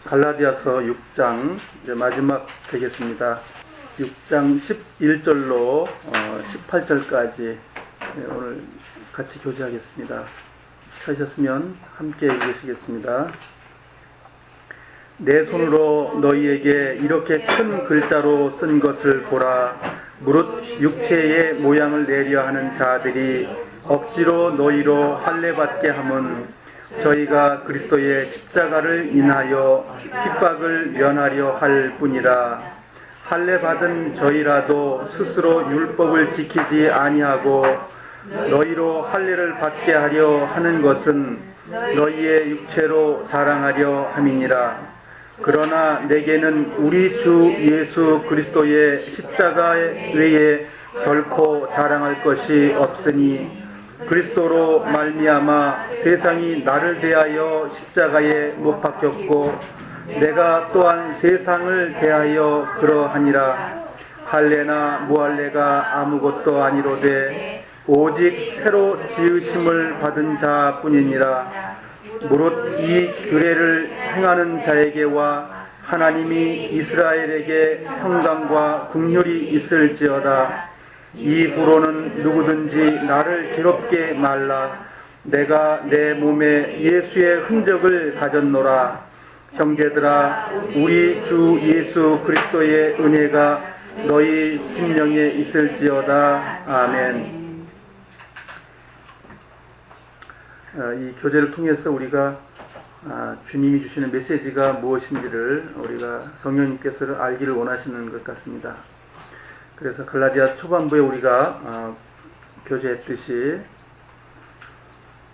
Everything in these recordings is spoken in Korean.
갈라디아서 6장 이제 마지막 되겠습니다. 6장 11절로 18절까지 오늘 같이 교제하겠습니다. 찾으셨으면 함께 읽으시겠습니다. 내 손으로 너희에게 이렇게 큰 글자로 쓴 것을 보라. 무릇 육체의 모양을 내려 하는 자들이 억지로 너희로 할례받게 함은 저희가 그리스도의 십자가를 인하여 핍박을 면하려 할 뿐이라. 할례받은 저희라도 스스로 율법을 지키지 아니하고 너희로 할례를 받게 하려 하는 것은 너희의 육체로 자랑하려 함이니라. 그러나 내게는 우리 주 예수 그리스도의 십자가 외에 결코 자랑할 것이 없으니 그리스도로 말미암아 세상이 나를 대하여 십자가에 못 박혔고 내가 또한 세상을 대하여 그러하니라. 할례나 무할례가 아무것도 아니로되 오직 새로 지으심을 받은 자뿐이니라. 무릇 이 규례를 행하는 자에게와 하나님이 이스라엘에게 평강과 긍휼이 있을지어다. 이후로는 누구든지 나를 괴롭게 말라. 내가 내 몸에 예수의 흔적을 가졌노라. 형제들아, 우리 주 예수 그리스도의 은혜가 너희 심령에 있을지어다. 아멘. 이 교제를 통해서 우리가 주님이 주시는 메시지가 무엇인지를 우리가 성령님께서 알기를 원하시는 것 같습니다. 그래서 갈라디아 초반부에 우리가 교제했듯이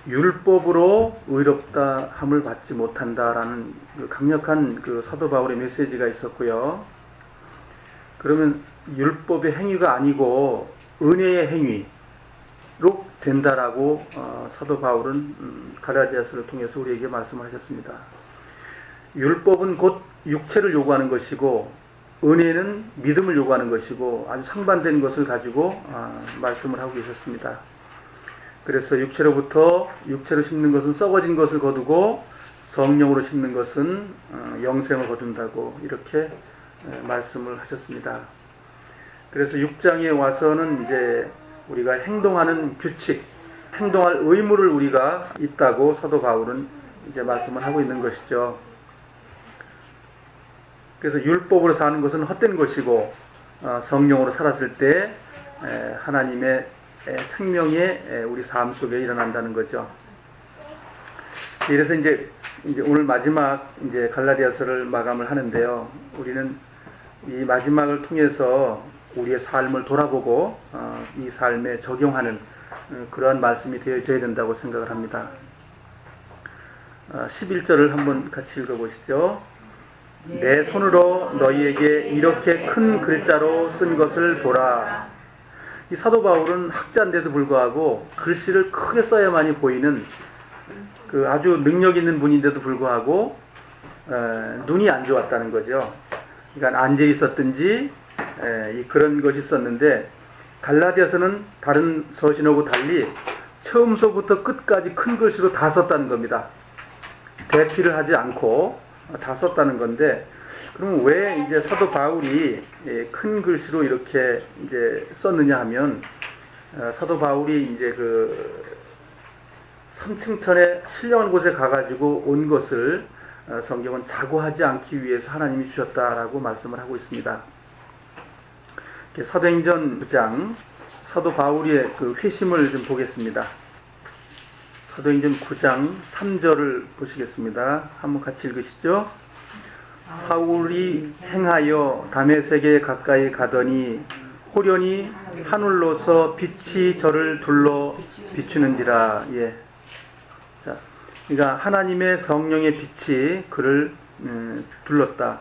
율법으로 의롭다 함을 받지 못한다라는 강력한 사도 바울의 메시지가 있었고요. 그러면 율법의 행위가 아니고 은혜의 행위로 된다라고 사도 바울은 갈라디아서를 통해서 우리에게 말씀하셨습니다. 율법은 곧 육체를 요구하는 것이고 은혜는 믿음을 요구하는 것이고 아주 상반된 것을 가지고 말씀을 하고 계셨습니다. 그래서 육체로 심는 것은 썩어진 것을 거두고 성령으로 심는 것은 영생을 거둔다고 이렇게 말씀을 하셨습니다. 그래서 6장에 와서는 이제 우리가 행동하는 규칙, 행동할 의무를 우리가 있다고 사도 바울은 이제 말씀을 하고 있는 것이죠. 그래서 율법으로 사는 것은 헛된 것이고 성령으로 살았을 때 하나님의 생명이 우리 삶 속에 일어난다는 거죠. 그래서 이제 오늘 마지막 이제 갈라디아서를 마감을 하는데요. 우리는 이 마지막을 통해서 우리의 삶을 돌아보고 이 삶에 적용하는 그러한 말씀이 되어져야 된다고 생각을 합니다. 11절을 한번 같이 읽어보시죠. 내 손으로 너희에게 이렇게 큰 글자로 쓴 것을 보라. 이 사도 바울은 학자인데도 불구하고 글씨를 크게 써야만이 보이는 아주 능력 있는 분인데도 불구하고 눈이 안 좋았다는 거죠. 그러니까 안젤이 있었든지 그런 것이 있었는데 갈라디아서는 다른 서신하고 달리 처음서부터 끝까지 큰 글씨로 다 썼다는 겁니다. 대피를 하지 않고 다 썼다는 건데, 그럼 왜 이제 사도 바울이 큰 글씨로 이렇게 이제 썼느냐 하면 사도 바울이 이제 3층천에 신령한 곳에 가가지고 온 것을 성경은 자고하지 않기 위해서 하나님이 주셨다라고 말씀을 하고 있습니다. 사도행전 9장 사도 바울의 회심을 좀 보겠습니다. 사도행전 9장 3절을 보시겠습니다. 한번 같이 읽으시죠. 사울이 행하여 다메섹에 가까이 가더니 호련히 하늘로서 빛이 저를 둘러 비추는지라. 예. 자, 그러니까 하나님의 성령의 빛이 그를 둘렀다.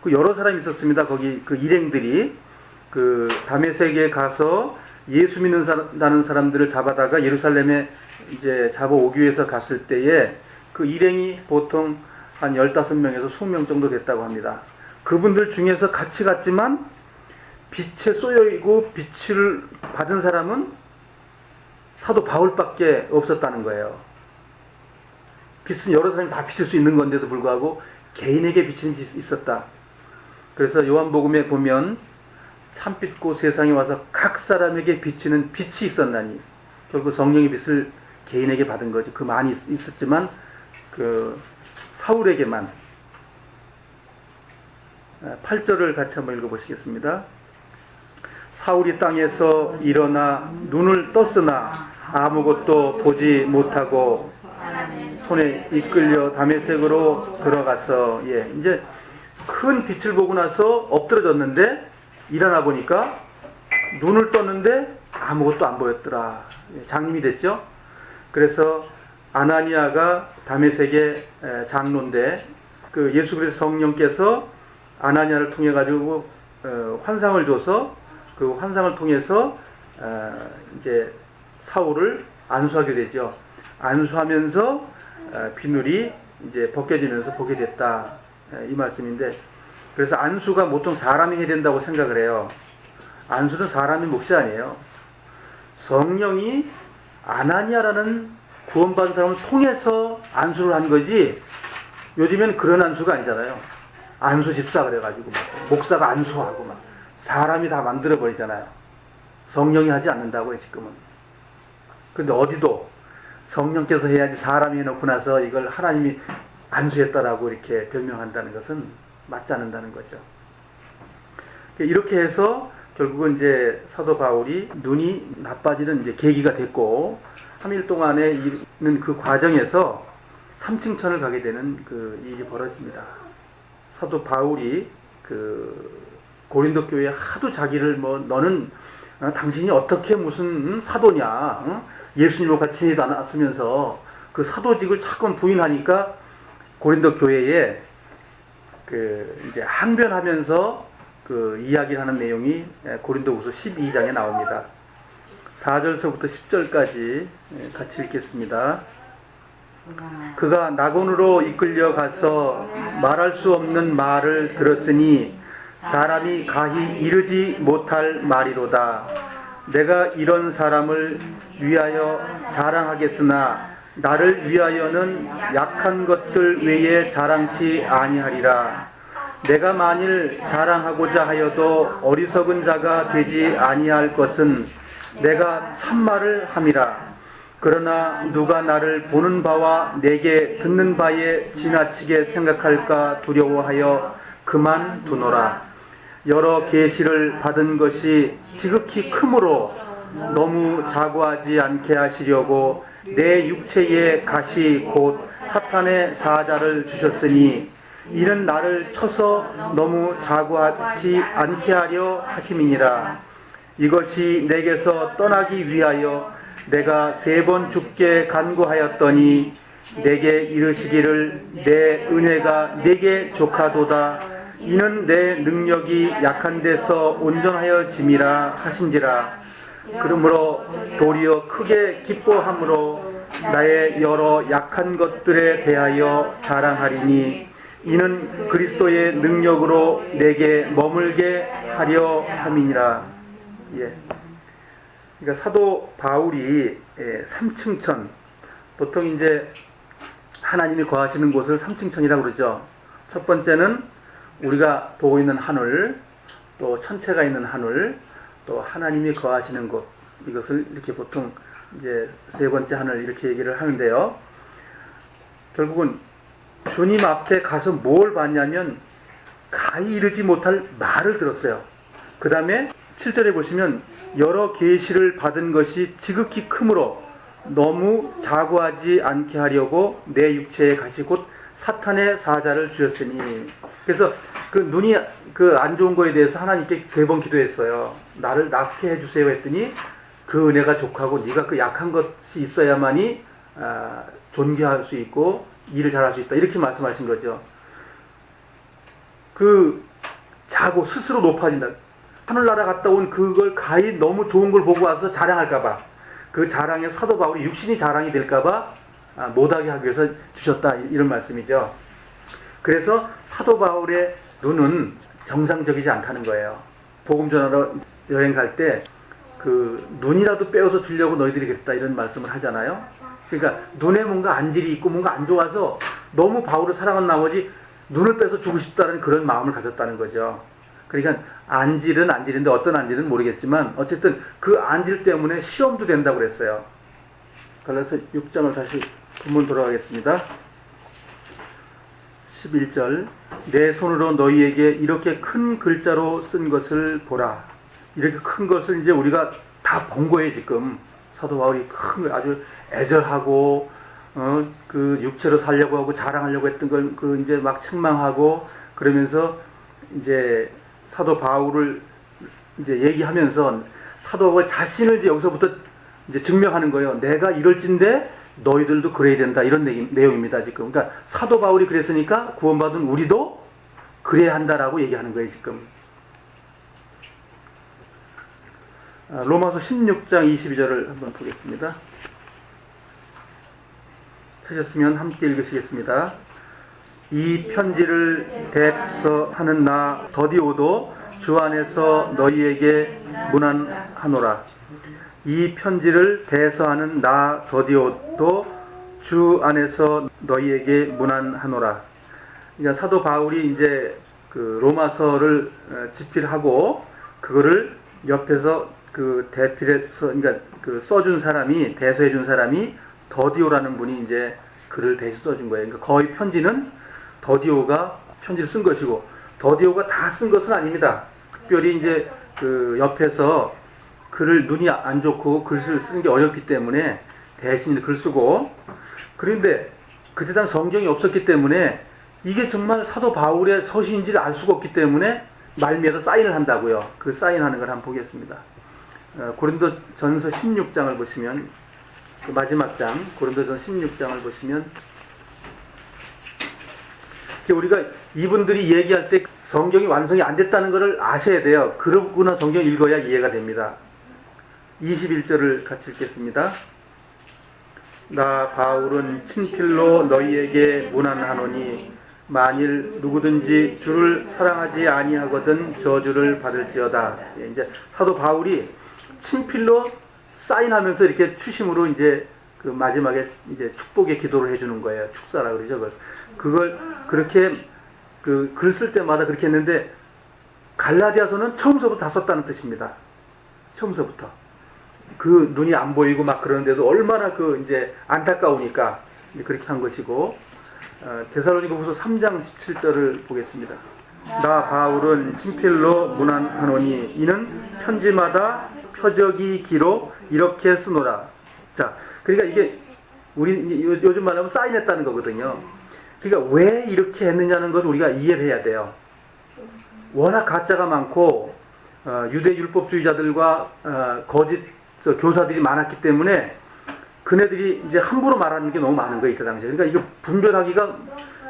여러 사람이 있었습니다. 거기 일행들이 다메섹에 가서 예수 믿는다는 사람들을 잡아다가 예루살렘에 이제 잡아오기 위해서 갔을 때에 일행이 보통 한 15명에서 20명 정도 됐다고 합니다. 그분들 중에서 같이 갔지만 빛에 쏘여있고 빛을 받은 사람은 사도 바울밖에 없었다는 거예요. 빛은 여러 사람이 다 비칠 수 있는 건데도 불구하고 개인에게 비치는 빛이 있었다. 그래서 요한복음에 보면 참빛고 세상에 와서 각 사람에게 비치는 빛이 있었나니, 결국 성령의 빛을 개인에게 받은 거지. 그 많이 있었지만 그 사울에게만. 8절을 같이 한번 읽어보시겠습니다. 사울이 땅에서 일어나 눈을 떴으나 아무것도 보지 못하고 손에 이끌려 다메섹으로 들어가서, 이제 큰 빛을 보고 나서 엎드러졌는데 일어나 보니까 눈을 떴는데 아무것도 안 보였더라. 장님이 됐죠. 그래서 아나니아가 다메섹의 장로인데, 그 예수 그리스도 성령께서 아나니아를 통해 가지고 환상을 줘서 그 환상을 통해서 이제 사울을 안수하게 되죠. 안수하면서 비늘이 이제 벗겨지면서 보게 됐다, 이 말씀인데, 그래서 안수가 보통 사람이 해야 된다고 생각을 해요. 안수는 사람의 몫이 아니에요. 성령이 아나니아라는 구원받은 사람을 통해서 안수를 한 거지, 요즘엔 그런 안수가 아니잖아요. 안수 집사 그래가지고 목사가 안수하고 막 사람이 다 만들어 버리잖아요. 성령이 하지 않는다고요 지금은. 근데 어디도 성령께서 해야지 사람이 해놓고 나서 이걸 하나님이 안수했다라고 이렇게 변명한다는 것은 맞지 않는다는 거죠. 이렇게 해서 결국은 이제 사도 바울이 눈이 나빠지는 이제 계기가 됐고, 3일 동안에 있는 그 과정에서 3층 천을 가게 되는 그 일이 벌어집니다. 사도 바울이 그 고린도 교회에 하도 자기를 너는 당신이 어떻게 무슨 사도냐, 예수님과 같이 지내도 않았으면서 그 사도직을 자꾸 부인하니까 고린도 교회에 그 이제 항변하면서 그 이야기를 하는 내용이 고린도후서 12장에 나옵니다. 4절서부터 10절까지 같이 읽겠습니다. 그가 낙원으로 이끌려 가서 말할 수 없는 말을 들었으니 사람이 가히 이르지 못할 말이로다. 내가 이런 사람을 위하여 자랑하겠으나 나를 위하여는 약한 것들 외에 자랑치 아니하리라. 내가 만일 자랑하고자 하여도 어리석은 자가 되지 아니할 것은 내가 참말을 함이라. 그러나 누가 나를 보는 바와 내게 듣는 바에 지나치게 생각할까 두려워하여 그만두노라. 여러 계시를 받은 것이 지극히 크므로 너무 자고하지 않게 하시려고 내 육체에 가시 곧 사탄의 사자를 주셨으니 이는 나를 쳐서 너무 자고하지 않게 하려 하심이니라. 이것이 내게서 떠나기 위하여 내가 3번 죽게 간구하였더니 내게 이르시기를 내 은혜가 내게 족하도다. 이는 내 능력이 약한 데서 온전하여짐이라 하신지라. 그러므로 도리어 크게 기뻐함으로 나의 여러 약한 것들에 대하여 자랑하리니 이는 그리스도의 능력으로 내게 머물게 하려 함이니라. 그러니까 사도 바울이 3층 천, 보통 이제 하나님이 거하시는 곳을 3층 천이라고 그러죠. 첫 번째는 우리가 보고 있는 하늘, 또 천체가 있는 하늘, 또 하나님이 거하시는 곳, 이것을 이렇게 보통 이제 3번째 하늘 이렇게 얘기를 하는데요. 결국은 주님 앞에 가서 뭘 봤냐면 가히 이르지 못할 말을 들었어요. 그 다음에 7절에 보시면 여러 계시를 받은 것이 지극히 크므로 너무 자고하지 않게 하려고 내 육체에 가시 곧 사탄의 사자를 주셨으니. 그래서 그 눈이 그 안 좋은 거에 대해서 하나님께 3번 기도했어요. 나를 낫게 해주세요 했더니 그 은혜가 족하고 네가 그 약한 것이 있어야만이 존귀할 수 있고 일을 잘할 수 있다, 이렇게 말씀하신 거죠. 그 자고 스스로 높아진다. 하늘나라 갔다 온 그걸 가히 너무 좋은 걸 보고 와서 자랑할까봐, 그 자랑에 사도 바울이 육신이 자랑이 될까봐 못하게 하기 위해서 주셨다, 이런 말씀이죠. 그래서 사도 바울의 눈은 정상적이지 않다는 거예요. 복음 전하러 여행 갈 때 그 눈이라도 빼어서 주려고 너희들이 그랬다, 이런 말씀을 하잖아요. 그러니까 눈에 뭔가 안질이 있고 뭔가 안 좋아서 너무 바울을 사랑한 나머지 눈을 빼서 주고 싶다는 그런 마음을 가졌다는 거죠. 그러니까 안질은 안질인데 어떤 안질은 모르겠지만 어쨌든 그 안질 때문에 시험도 된다고 그랬어요. 갈라디아서 6장을 다시 본문 돌아가겠습니다. 11절 내 손으로 너희에게 이렇게 큰 글자로 쓴 것을 보라. 이렇게 큰 것을 이제 우리가 다 본 거예요. 지금 사도 바울이 큰 아주 애절하고 그 육체로 살려고 하고 자랑하려고 했던 걸 그 이제 막 책망하고 그러면서 이제 사도 바울을 이제 얘기하면서 사도 바울 자신을 이제 여기서부터 이제 증명하는 거예요. 내가 이럴진데 너희들도 그래야 된다. 이런 내용입니다. 지금. 그러니까 사도 바울이 그랬으니까 구원받은 우리도 그래야 한다라고 얘기하는 거예요. 지금. 로마서 16장 22절을 한번 보겠습니다. 찾으셨으면 함께 읽으시겠습니다. 이 편지를 대표하는 나 더디오도 주 안에서 너희에게 문안하노라. 이 편지를 대서하는 나 더디오도 주 안에서 너희에게 문안하노라. 그러니까 사도 바울이 이제 그 로마서를 집필하고 그거를 옆에서 그 대필해서 그러니까 그 써준 사람이 대서해준 사람이 더디오라는 분이 이제 글을 대신 써준 거예요. 그러니까 거의 편지는 더디오가 편지를 쓴 것이고 더디오가 다 쓴 것은 아닙니다. 특별히 이제 그 옆에서 글을 눈이 안 좋고 글을 쓰는 게 어렵기 때문에 대신 글 쓰고 그런데 그때 당 성경이 없었기 때문에 이게 정말 사도 바울의 서신인지를 알 수가 없기 때문에 말미에다 사인을 한다고요. 그 사인하는 걸 한번 보겠습니다. 고린도전서 16장을 보시면 그 마지막 장 고린도전서 16장을 보시면 우리가 이분들이 얘기할 때 성경이 완성이 안 됐다는 것을 아셔야 돼요. 그러구나 성경 읽어야 이해가 됩니다. 21절을 같이 읽겠습니다. 나 바울은 친필로 너희에게 문안하노니 만일 누구든지 주를 사랑하지 아니하거든 저주를 받을지어다. 이제 사도 바울이 친필로 사인하면서 이렇게 추심으로 이제 그 마지막에 이제 축복의 기도를 해주는 거예요. 축사라 그러죠. 그걸 그렇게 그 글 쓸 때마다 그렇게 했는데 갈라디아서는 처음서부터 다 썼다는 뜻입니다. 처음서부터 그 눈이 안 보이고 막 그러는데도 얼마나 그 이제 안타까우니까 그렇게 한 것이고 데살로니가후서 3장 17절을 보겠습니다. 나 바울은 친필로 문안하노니 이는 편지마다 표적이 기로 이렇게 쓰노라. 자, 그러니까 이게 우리 요즘 말하면 사인했다는 거거든요. 그러니까 왜 이렇게 했느냐는 걸 우리가 이해를 해야 돼요. 워낙 가짜가 많고 유대 율법주의자들과 거짓 교사들이 많았기 때문에 그네들이 이제 함부로 말하는 게 너무 많은 거예요. 그 당시에. 그러니까 이거 분별하기가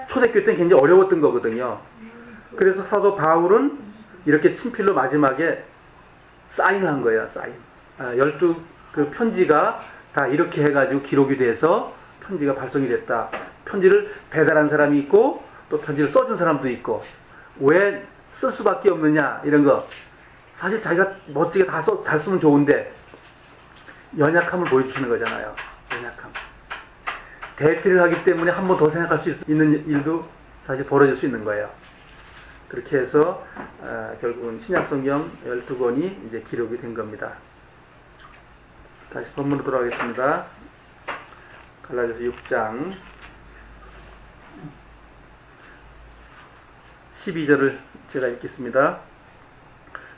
초대교회 때는 굉장히 어려웠던 거거든요. 그래서 사도 바울은 이렇게 친필로 마지막에 사인을 한 거예요. 사인. 12 그 편지가 다 이렇게 해가지고 기록이 돼서 편지가 발송이 됐다. 편지를 배달한 사람이 있고 또 편지를 써준 사람도 있고 왜 쓸 수밖에 없느냐 이런 거 사실 자기가 멋지게 다 잘 쓰면 좋은데 연약함을 보여주시는 거잖아요. 연약함. 대피를 하기 때문에 한 번 더 생각할 수 있는 일도 사실 벌어질 수 있는 거예요. 그렇게 해서 결국은 신약성경 12권이 이제 기록이 된 겁니다. 다시 본문으로 돌아가겠습니다. 갈라디아서 6장 12절을 제가 읽겠습니다.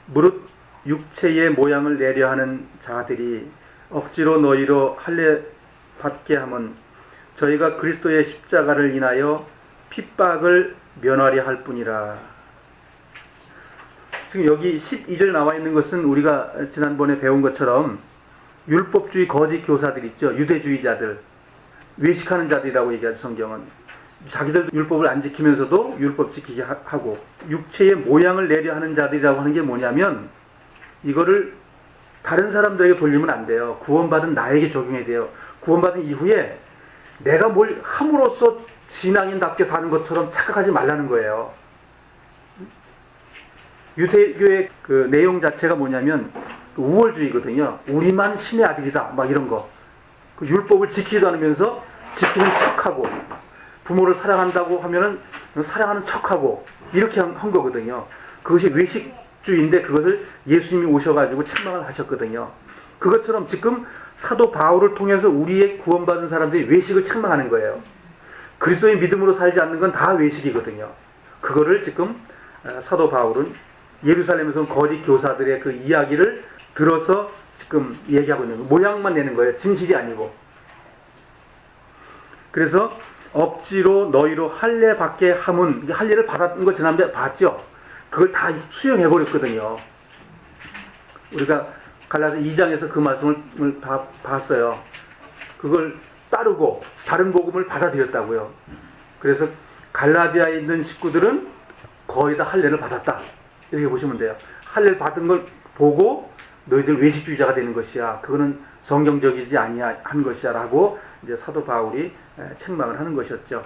무릇 육체의 모양을 내려 하는 자들이 억지로 너희로 할례 받게 함은 저희가 그리스도의 십자가를 인하여 핍박을 면하려 할 뿐이라. 지금 여기 12절 나와 있는 것은 우리가 지난번에 배운 것처럼 율법주의 거짓 교사들 있죠. 유대주의자들, 외식하는 자들이라고 얘기하죠. 성경은 자기들도 율법을 안 지키면서도 율법 지키게 하고 육체의 모양을 내려 하는 자들이라고 하는 게 뭐냐면 이거를 다른 사람들에게 돌리면 안 돼요. 구원받은 나에게 적용해야 돼요. 구원받은 이후에 내가 뭘 함으로써 진앙인답게 사는 것처럼 착각하지 말라는 거예요. 유대교의 그 내용 자체가 뭐냐면 우월주의거든요. 우리만 신의 아들이다 막 이런 거. 그 율법을 지키지도 않으면서 지키는 척하고 부모를 사랑한다고 하면은 사랑하는 척하고 이렇게 한 거거든요. 그것이 외식주의인데 그것을 예수님이 오셔가지고 책망을 하셨거든요. 그것처럼 지금 사도 바울을 통해서 우리의 구원받은 사람들이 외식을 책망하는 거예요. 그리스도의 믿음으로 살지 않는 건 다 외식이거든요. 그거를 지금 사도 바울은 예루살렘에서 온 거짓 교사들의 그 이야기를 들어서 지금 얘기하고 있는 거예요. 모양만 내는 거예요. 진실이 아니고. 그래서 억지로 너희로 할례 받게 함은, 할례를 받았던 거 지난번에 봤죠? 그걸 다 수용해 버렸거든요. 우리가 갈라디아 2장에서 그 말씀을 다 봤어요. 그걸 따르고 다른 복음을 받아들였다고요. 그래서 갈라디아에 있는 식구들은 거의 다 할례를 받았다. 이렇게 보시면 돼요. 할례를 받은 걸 보고 너희들 외식주의자가 되는 것이야. 그거는 성경적이지 아니한 것이야. 라고 이제 사도 바울이 책망을 하는 것이었죠.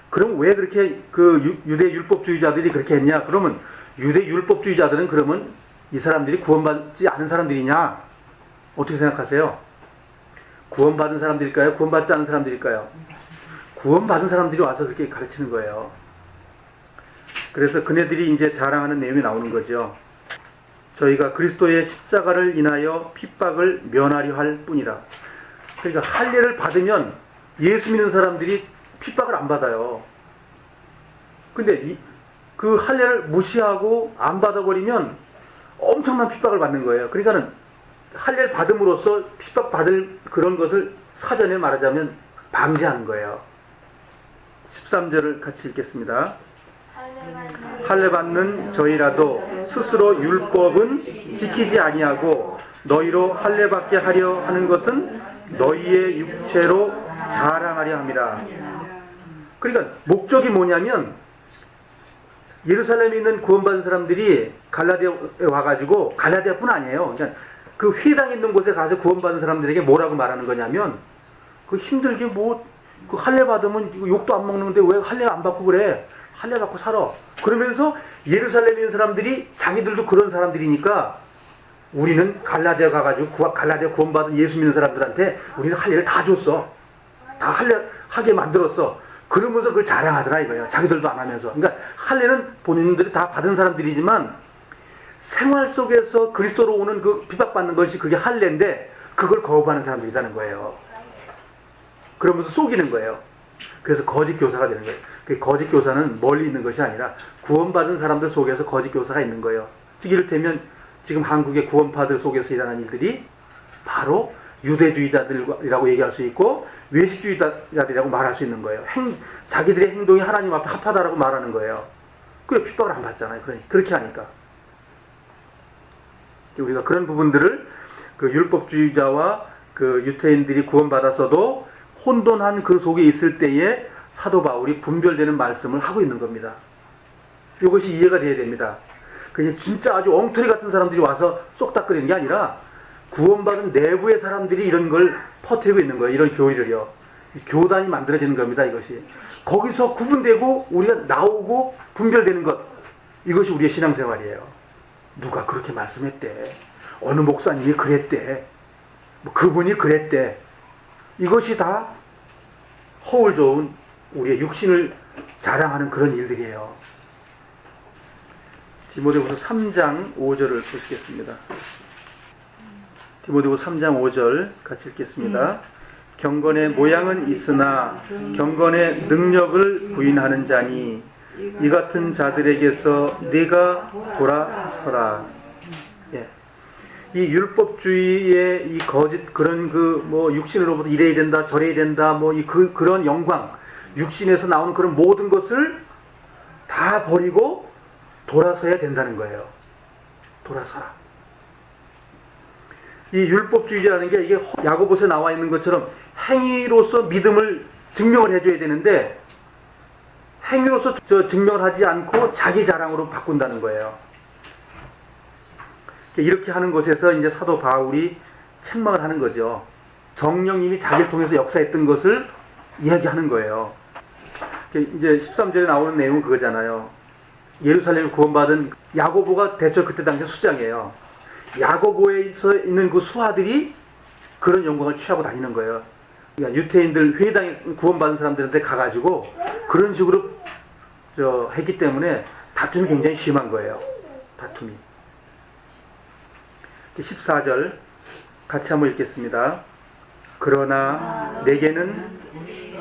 그럼 왜 그렇게 그 유대 율법주의자들이 그렇게 했냐? 그러면 유대 율법주의자들은 그러면 이 사람들이 구원받지 않은 사람들이냐? 어떻게 생각하세요? 구원받은 사람들일까요? 구원받지 않은 사람들일까요? 구원받은 사람들이 와서 그렇게 가르치는 거예요. 그래서 그네들이 이제 자랑하는 내용이 나오는 거죠. 저희가 그리스도의 십자가를 인하여 핍박을 면하려 할 뿐이라. 그러니까 할례를 받으면 예수 믿는 사람들이 핍박을 안 받아요. 근데 그 할례를 무시하고 안 받아버리면 엄청난 핍박을 받는 거예요. 그러니까는 할례를 받음으로써 핍박받을 그런 것을 사전에 말하자면 방지하는 거예요. 13절을 같이 읽겠습니다. 할례 받는 저희라도 스스로 율법은 지키지 아니하고 너희로 할례 받게 하려 하는 것은 너희의 육체로 자랑하려 함이라. 그러니까 목적이 뭐냐면 예루살렘에 있는 구원받은 사람들이 갈라디아에 와가지고, 갈라디아뿐 아니에요. 그러니까 그 회당에 있는 곳에 가서 구원받은 사람들에게 뭐라고 말하는 거냐면, 그 힘들게 그 할례 받으면 욕도 안 먹는데 왜 할례 안 받고 그래? 할례 받고 살아. 그러면서 예루살렘에 있는 사람들이 자기들도 그런 사람들이니까 우리는 갈라디아 가가지고 갈라디아 구원받은 예수 믿는 사람들한테 우리는 할례를 다 줬어. 다 할례 하게 만들었어. 그러면서 그걸 자랑하더라 이거예요. 자기들도 안 하면서. 그러니까 할례는 본인들이 다 받은 사람들이지만 생활 속에서 그리스도로 오는 그 핍박받는 것이 그게 할례인데 그걸 거부하는 사람들이라는 거예요. 그러면서 속이는 거예요. 그래서 거짓 교사가 되는 거예요. 그 거짓 교사는 멀리 있는 것이 아니라 구원받은 사람들 속에서 거짓 교사가 있는 거예요. 즉 이를테면 지금 한국의 구원파들 속에서 일어나는 일들이 바로 유대주의자들이라고 얘기할 수 있고 외식주의자들이라고 말할 수 있는 거예요. 자기들의 행동이 하나님 앞에 합하다라고 말하는 거예요. 그래 핍박을 안 받잖아요. 그렇게 하니까. 우리가 그런 부분들을 그 율법주의자와 그 유태인들이 구원받았어도 혼돈한 그 속에 있을 때에 사도 바울이 분별되는 말씀을 하고 있는 겁니다. 이것이 이해가 돼야 됩니다. 그냥 진짜 아주 엉터리 같은 사람들이 와서 쏙닥거리는 게 아니라 구원받은 내부의 사람들이 이런 걸 퍼뜨리고 있는 거예요. 이런 교리를요. 교단이 만들어지는 겁니다. 이것이. 거기서 구분되고 우리가 나오고 분별되는 것. 이것이 우리의 신앙생활이에요. 누가 그렇게 말씀했대. 어느 목사님이 그랬대. 그분이 그랬대. 이것이 다 허울 좋은 우리의 육신을 자랑하는 그런 일들이에요. 디모데후서 3장 5절을 보시겠습니다. 디모데후서 3장 5절 같이 읽겠습니다. 경건의 모양은 있으나 경건의 능력을 부인하는 자니 이 같은 자들에게서 네가 돌아서라. 예. 이 율법주의의 이 거짓 그런 육신으로부터 이래야 된다 저래야 된다 그런 영광, 육신에서 나오는 그런 모든 것을 다 버리고 돌아서야 된다는 거예요. 돌아서라. 이 율법주의자라는 게 이게 야고보서에 나와 있는 것처럼 행위로서 믿음을 증명을 해줘야 되는데 행위로서 증명을 하지 않고 자기 자랑으로 바꾼다는 거예요. 이렇게 하는 것에서 이제 사도 바울이 책망을 하는 거죠. 성령님이 자기를 통해서 역사했던 것을 이야기하는 거예요. 이제 13절에 나오는 내용은 그거잖아요. 예루살렘을 구원받은 야고보가 대처 그때 당시 수장이에요. 야고보에 있는 그 수하들이 그런 영광을 취하고 다니는 거예요. 그러니까 유태인들 회당에 구원받은 사람들한테 가가지고 그런 식으로 했기 때문에 다툼이 굉장히 심한 거예요. 다툼이. 14절 같이 한번 읽겠습니다. 그러나 내게는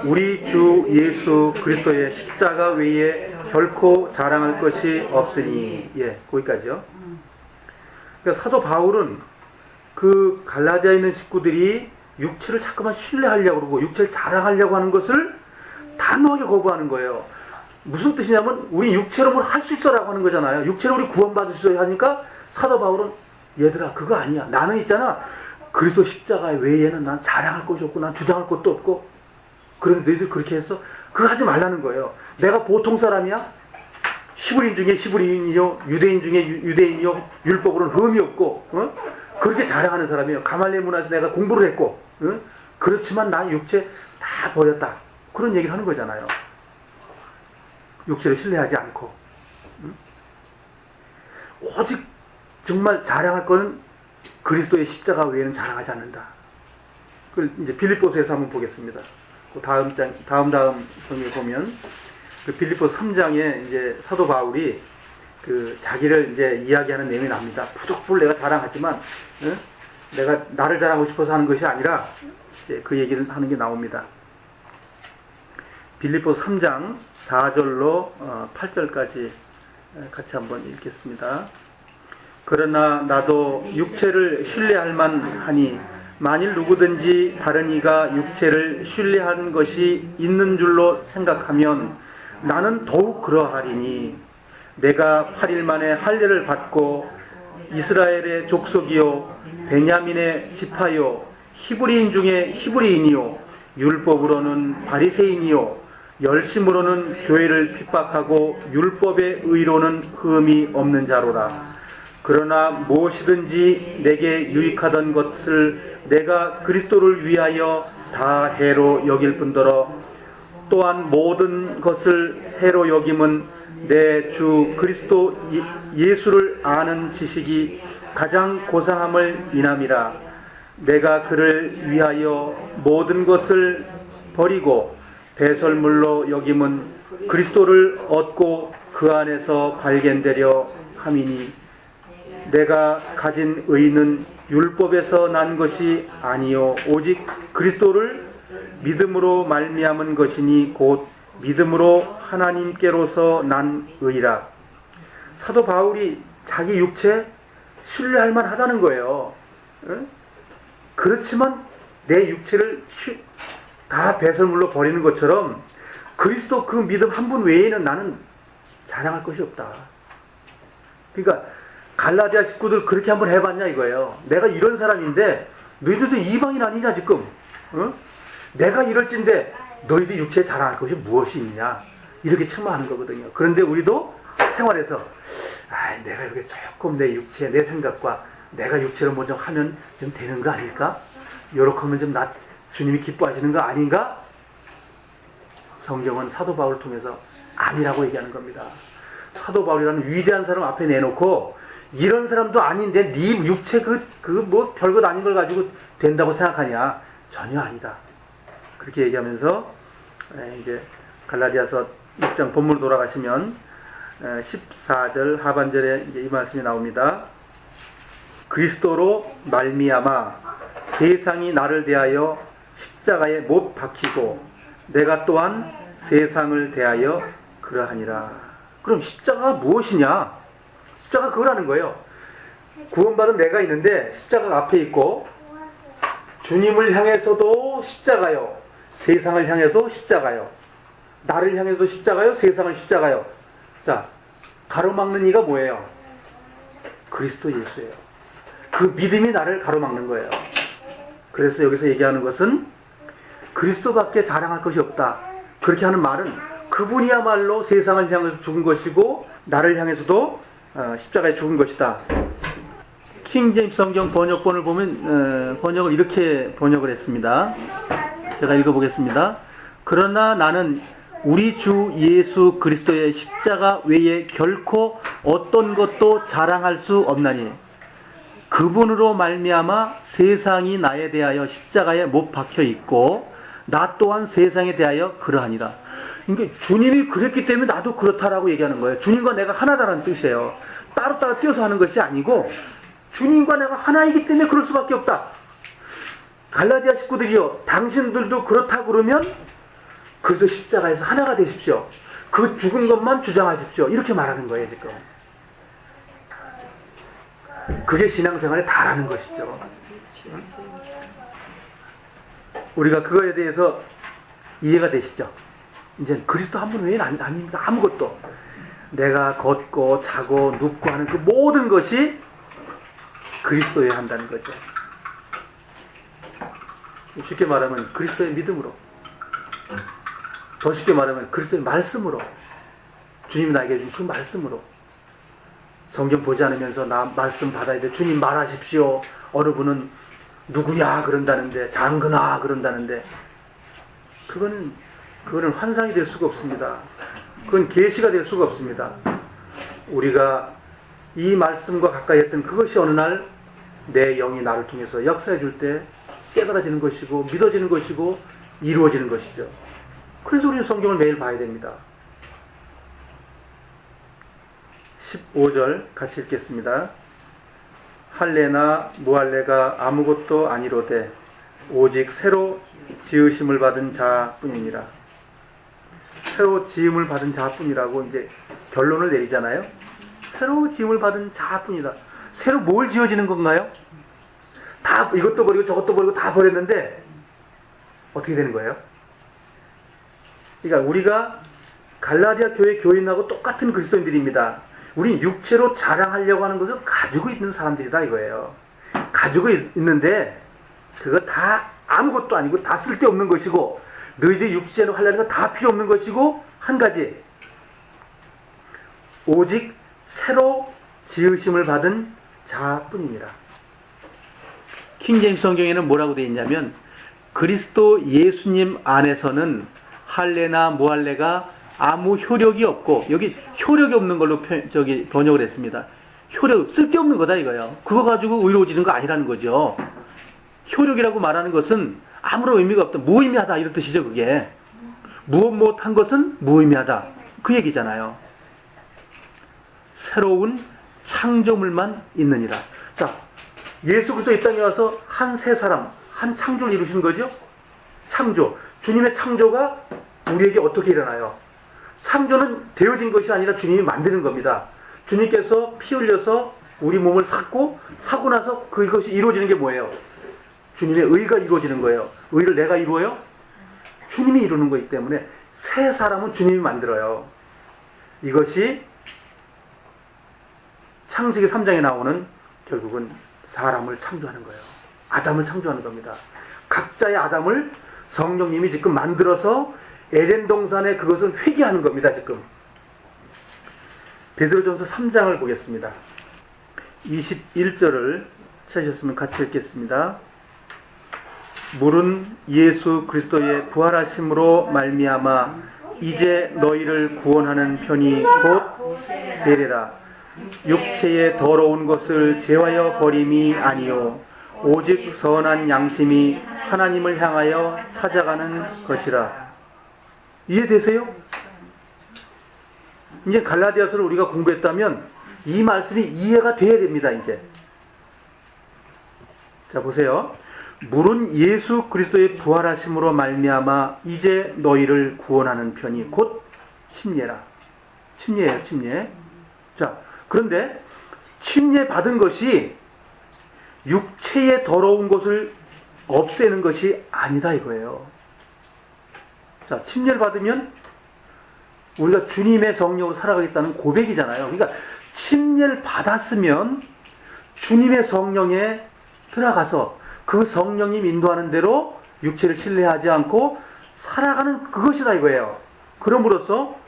우리 주 예수 그리스도의 십자가 외에 결코 자랑할 것이 없으니. 예, 거기까지요. 그러니까 사도 바울은 그 갈라디아에 있는 식구들이 육체를 자꾸만 신뢰하려고 그러고 육체를 자랑하려고 하는 것을 단호하게 거부하는 거예요. 무슨 뜻이냐면 우리 육체로 뭘 할 수 있어라고 하는 거잖아요. 육체로 우리 구원받을 수 있어 하니까 사도 바울은 얘들아 그거 아니야. 나는 있잖아. 그리스도 십자가 외에는 난 자랑할 것이 없고 난 주장할 것도 없고. 그런데 너희들 그렇게 했어? 그거 하지 말라는 거예요. 내가 보통 사람이야? 히브리인 중에 히브리인이요, 유대인 중에 유대인이요, 율법으로는 흠이 없고, 그렇게 자랑하는 사람이에요. 가말리엘 문화에서 내가 공부를 했고, 그렇지만 난 육체 다 버렸다. 그런 얘기를 하는 거잖아요. 육체를 신뢰하지 않고, 오직 정말 자랑할 거는 그리스도의 십자가 외에는 자랑하지 않는다. 그걸 이제 빌립보서에서 한번 보겠습니다. 그 다음 성경에 보면 그 빌립보서 3장에 이제 사도 바울이 그 자기를 이제 이야기하는 내용이 납니다. 부족불 내가 자랑하지만 내가 나를 자랑하고 싶어서 하는 것이 아니라 이제 그 얘기를 하는 게 나옵니다. 빌립보서 3장 4절로 8절까지 같이 한번 읽겠습니다. 그러나 나도 육체를 신뢰할 만하니 만일 누구든지 다른 이가 육체를 신뢰하는 것이 있는 줄로 생각하면 나는 더욱 그러하리니 내가 8일 만에 할례를 받고 이스라엘의 족속이요 베냐민의 지파요 히브리인 중에 히브리인이요 율법으로는 바리새인이요 열심으로는 교회를 핍박하고 율법의 의로는 흠이 없는 자로라. 그러나 무엇이든지 내게 유익하던 것을 내가 그리스도를 위하여 다 해로 여길 뿐더러 또한 모든 것을 해로 여김은 내 주 그리스도 예수를 아는 지식이 가장 고상함을 인함이라. 내가 그를 위하여 모든 것을 버리고 배설물로 여김은 그리스도를 얻고 그 안에서 발견되려 함이니 내가 가진 의는 율법에서 난 것이 아니요 오직 그리스도를 믿음으로 말미암은 것이니 곧 믿음으로 하나님께로서 난 의라. 사도 바울이 자기 육체 신뢰할 만하다는 거예요. 그렇지만 내 육체를 다 배설물로 버리는 것처럼 그리스도 그 믿음 한 분 외에는 나는 자랑할 것이 없다. 그러니까 갈라디아 식구들 그렇게 한번 해봤냐 이거예요. 내가 이런 사람인데 너희들도 이방인 아니냐 지금. 내가 이럴진데 너희들 육체에 자랑할 것이 무엇이 있냐 이렇게 책망하는 거거든요. 그런데 우리도 생활에서 내가 이렇게 조금 내 육체 내 생각과 내가 육체로 뭐 좀 하면 좀 되는 거 아닐까? 요렇게 하면 좀 주님이 기뻐하시는 거 아닌가? 성경은 사도 바울을 통해서 아니라고 얘기하는 겁니다. 사도 바울이라는 위대한 사람 앞에 내놓고 이런 사람도 아닌데 네 육체 뭐 별것 아닌 걸 가지고 된다고 생각하냐? 전혀 아니다. 그렇게 얘기하면서 이제 갈라디아서 6장 본문으로 돌아가시면 14절 하반절에 이제 이 말씀이 나옵니다. 그리스도로 말미암아 세상이 나를 대하여 십자가에 못 박히고 내가 또한 세상을 대하여 그러하니라. 그럼 십자가가 무엇이냐? 십자가 그거라는 거예요. 구원받은 내가 있는데 십자가가 앞에 있고 주님을 향해서도 십자가요. 세상을 향해도 십자가요. 나를 향해도 십자가요. 세상을 십자가요. 자, 가로막는 이가 뭐예요? 그리스도 예수예요. 그 믿음이 나를 가로막는 거예요. 그래서 여기서 얘기하는 것은 그리스도밖에 자랑할 것이 없다. 그렇게 하는 말은 그분이야말로 세상을 향해서 죽은 것이고 나를 향해서도 십자가에 죽은 것이다. 킹 제임스 성경 번역본을 보면 번역을 이렇게 번역을 했습니다. 제가 읽어보겠습니다. 그러나 나는 우리 주 예수 그리스도의 십자가 외에 결코 어떤 것도 자랑할 수 없나니 그분으로 말미암아 세상이 나에 대하여 십자가에 못 박혀 있고 나 또한 세상에 대하여 그러하니라. 그러니까 주님이 그랬기 때문에 나도 그렇다라고 얘기하는 거예요. 주님과 내가 하나다라는 뜻이에요. 따로따로 띄어서 하는 것이 아니고 주님과 내가 하나이기 때문에 그럴 수밖에 없다. 갈라디아 식구들이요, 당신들도 그렇다 그러면 그리스도 십자가에서 하나가 되십시오. 그 죽은 것만 주장하십시오. 이렇게 말하는 거예요, 지금. 그게 신앙생활에 다라는 것이죠. 우리가 그거에 대해서 이해가 되시죠? 이제 그리스도 한 분 외에는 아닙니다. 아무것도. 내가 걷고 자고 눕고 하는 그 모든 것이 그리스도에 한다는 거죠. 쉽게 말하면 그리스도의 믿음으로, 더 쉽게 말하면 그리스도의 말씀으로, 주님이 나에게 준 그 말씀으로. 성경 보지 않으면서 나 말씀 받아야 돼. 주님 말하십시오. 어느 분은 누구야 그런다는데, 장근아 그런다는데, 그거는 환상이 될 수가 없습니다. 그건 계시가 될 수가 없습니다. 우리가 이 말씀과 가까이 했던 그것이 어느 날 내 영이 나를 통해서 역사해 줄 때 깨달아지는 것이고 믿어지는 것이고 이루어지는 것이죠. 그래서 우리는 성경을 매일 봐야 됩니다. 15절 같이 읽겠습니다. 할례나 무할례가 아무것도 아니로되 오직 새로 지으심을 받은 자뿐이니라. 새로 지음을 받은 자뿐이라고 이제 결론을 내리잖아요. 새로 지음을 받은 자뿐이다. 새로 뭘 지어지는 건가요? 다 이것도 버리고 저것도 버리고 다 버렸는데 어떻게 되는 거예요? 그러니까 우리가 갈라디아 교회 교인하고 똑같은 그리스도인들입니다. 우린 육체로 자랑하려고 하는 것을 가지고 있는 사람들이다 이거예요. 가지고 있는데 그거 다 아무것도 아니고 다 쓸데없는 것이고 너희들이 육체로 하려는 거 다 필요 없는 것이고 한 가지 오직 새로 지으심을 받은 자뿐이니라. 킹제임스 성경에는 뭐라고 되어 있냐면 그리스도 예수님 안에서는 할례나 무할례가 아무 효력이 없고, 여기 효력이 없는 걸로 번역을 했습니다. 효력, 쓸데없는 거다 이거예요. 그거 가지고 의로워지는 거 아니라는 거죠. 효력이라고 말하는 것은 아무런 의미가 없다, 무의미하다 이런 뜻이죠. 그게 무엇한 것은 무의미하다 그 얘기잖아요. 새로운 창조물만 있느니라. 자, 예수 그리스도 이 땅에 와서 한 세 사람, 한 창조를 이루신 거죠. 창조, 주님의 창조가 우리에게 어떻게 일어나요? 창조는 되어진 것이 아니라 주님이 만드는 겁니다. 주님께서 피 흘려서 우리 몸을 사고 나서 그것이 이루어지는 게 뭐예요? 주님의 의가 이루어지는 거예요. 의를 내가 이루어요? 주님이 이루는 거기 때문에 새 사람은 주님이 만들어요. 이것이 창세기 3장에 나오는 결국은 사람을 창조하는 거예요. 아담을 창조하는 겁니다. 각자의 아담을 성령님이 지금 만들어서 에덴 동산에 그것을 회개하는 겁니다. 지금 베드로전서 3장을 보겠습니다. 21절을 찾으셨으면 같이 읽겠습니다. 물은 예수 그리스도의 부활하심으로 말미암아 이제 너희를 구원하는 편이 곧 세례라. 육체의 더러운 것을 제하여 버림이 아니요 오직 선한 양심이 하나님을 향하여 찾아가는 것이라. 이해되세요? 이제 갈라디아서를 우리가 공부했다면 이 말씀이 이해가 돼야 됩니다. 이제 자 보세요. 물은 예수 그리스도의 부활하심으로 말미암아 이제 너희를 구원하는 편이 곧 침례라. 침례예요, 침례. 자, 그런데 침례 받은 것이 육체의 더러운 것을 없애는 것이 아니다 이거예요. 자, 침례를 받으면 우리가 주님의 성령으로 살아가겠다는 고백이잖아요. 그러니까 침례를 받았으면 주님의 성령에 들어가서 그 성령님 인도하는 대로 육체를 신뢰하지 않고 살아가는 그것이다 이거예요. 그럼으로써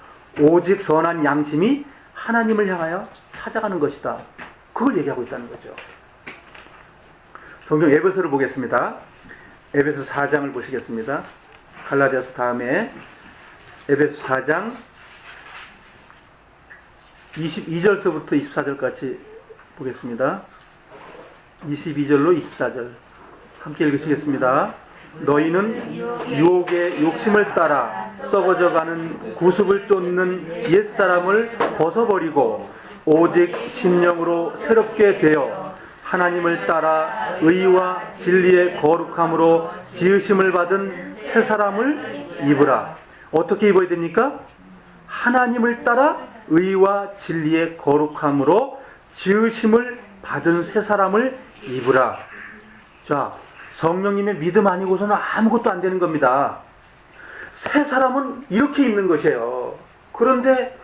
오직 선한 양심이 하나님을 향하여 찾아가는 것이다. 그걸 얘기하고 있다는 거죠. 성경 에베소를 보겠습니다. 에베소 4장을 보시겠습니다. 갈라디아서 다음에 에베소 4장 22절서부터 24절까지 보겠습니다. 22절로 24절 함께 읽으시겠습니다. 너희는 유혹의 욕심을 따라 썩어져가는 구습을 쫓는 옛사람을 벗어버리고 오직 심령으로 새롭게 되어 하나님을 따라 의와 진리의 거룩함으로 지으심을 받은 새 사람을 입으라. 어떻게 입어야 됩니까? 하나님을 따라 의와 진리의 거룩함으로 지으심을 받은 새 사람을 입으라. 자, 성령님의 믿음 아니고서는 아무것도 안 되는 겁니다. 새 사람은 이렇게 입는 것이에요. 그런데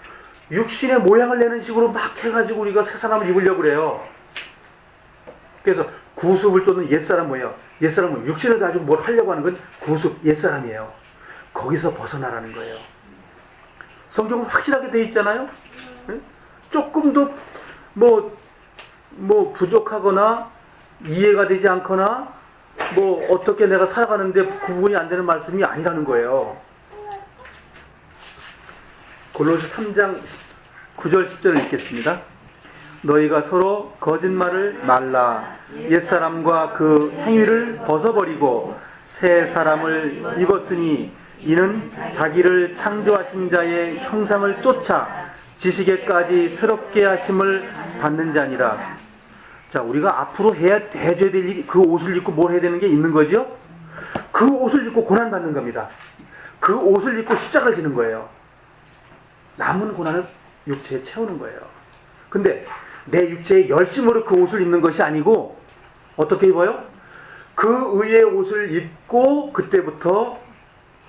육신의 모양을 내는 식으로 막 해가지고 우리가 새 사람을 입으려고 그래요. 그래서 구습을 쫓는 옛사람 뭐예요? 옛사람은 육신을 가지고 뭘 하려고 하는 건 구습, 옛사람이에요. 거기서 벗어나라는 거예요. 성경은 확실하게 되어 있잖아요. 조금도 뭐 부족하거나 이해가 되지 않거나 어떻게 내가 살아가는데 구분이 안 되는 말씀이 아니라는 거예요. 골로새 3장 9절 10절을 읽겠습니다. 너희가 서로 거짓말을 말라. 옛사람과 그 행위를 벗어버리고 새 사람을 입었으니 이는 자기를 창조하신 자의 형상을 쫓아 지식에까지 새롭게 하심을 받는 자니라. 자, 우리가 앞으로 해줘야 될 일이 그 옷을 입고 뭘 해야 되는 게 있는 거죠? 그 옷을 입고 고난받는 겁니다. 그 옷을 입고 십자가를 지는 거예요. 남은 고난을 육체에 채우는 거예요. 근데 내 육체에 열심으로 그 옷을 입는 것이 아니고 어떻게 입어요? 그 의의 옷을 입고 그때부터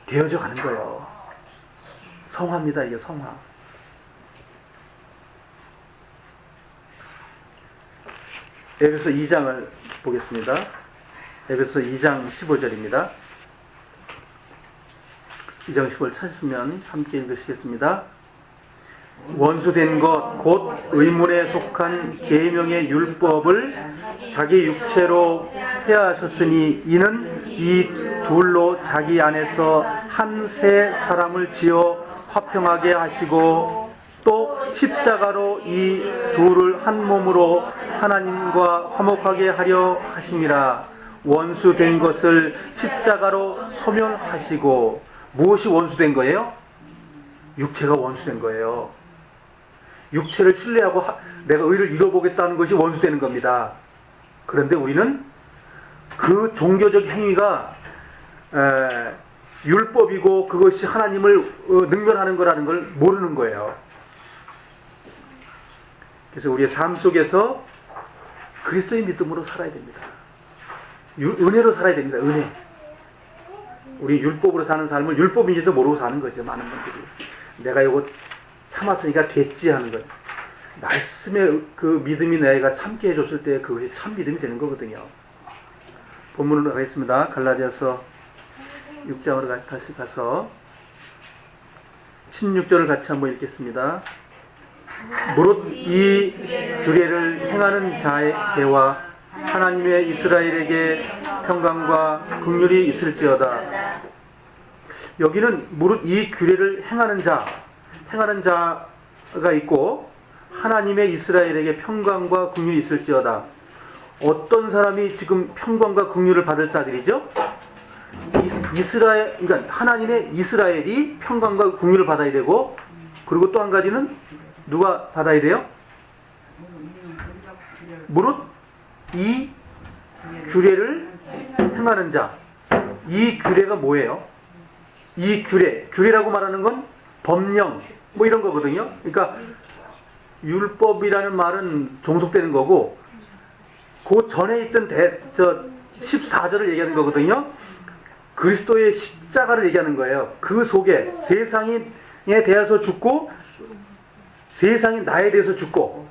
되어져 가는 거예요. 성화입니다. 이게 성화. 에베소 2장을 보겠습니다. 에베소 2장 15절입니다. 2장 15절 찾으시면 함께 읽으시겠습니다. 원수된 것 곧 의문에 속한 계명의 율법을 자기 육체로 폐하셨으니 이는 이 둘로 자기 안에서 한 새 사람을 지어 화평하게 하시고 또 십자가로 이 둘을 한 몸으로 하나님과 화목하게 하려 하심이라. 원수된 것을 십자가로 소멸하시고. 무엇이 원수된 거예요? 육체가 원수된 거예요. 육체를 신뢰하고 내가 의를 이뤄보겠다는 것이 원수되는 겁니다. 그런데 우리는 그 종교적 행위가 율법이고 그것이 하나님을 능멸하는 거라는 걸 모르는 거예요. 그래서 우리의 삶 속에서 그리스도의 믿음으로 살아야 됩니다. 은혜로 살아야 됩니다. 은혜. 우리 율법으로 사는 삶을 율법인지도 모르고 사는 거죠. 많은 분들이. 내가 이거 참았으니까 됐지 하는 거예요. 말씀의 그 믿음이 내가 참게 해줬을 때 그것이 참 믿음이 되는 거거든요. 본문으로 가겠습니다. 갈라디아서 6장으로 다시 가서 16절을 같이 한번 읽겠습니다. 무릇 이 규례를 행하는 자에게와 하나님의 이스라엘에게 평강과 긍휼이 있을지어다. 여기는 무릇 이 규례를 행하는 자가 있고 하나님의 이스라엘에게 평강과 긍휼이 있을지어다. 어떤 사람이 지금 평강과 긍휼을 받을 자들이죠? 그러니까 하나님의 이스라엘이 평강과 긍휼을 받아야 되고, 그리고 또 한 가지는 누가 받아야 돼요? 무릇 이 규례를 행하는 자. 이 규례가 뭐예요? 이 규례라고 말하는 건 법령 이런 거거든요. 그러니까 율법이라는 말은 종속되는 거고, 그 전에 있던 14절을 얘기하는 거거든요. 그리스도의 십자가를 얘기하는 거예요. 그 속에 세상에 대해서 죽고 세상이 나에 대해서 죽고,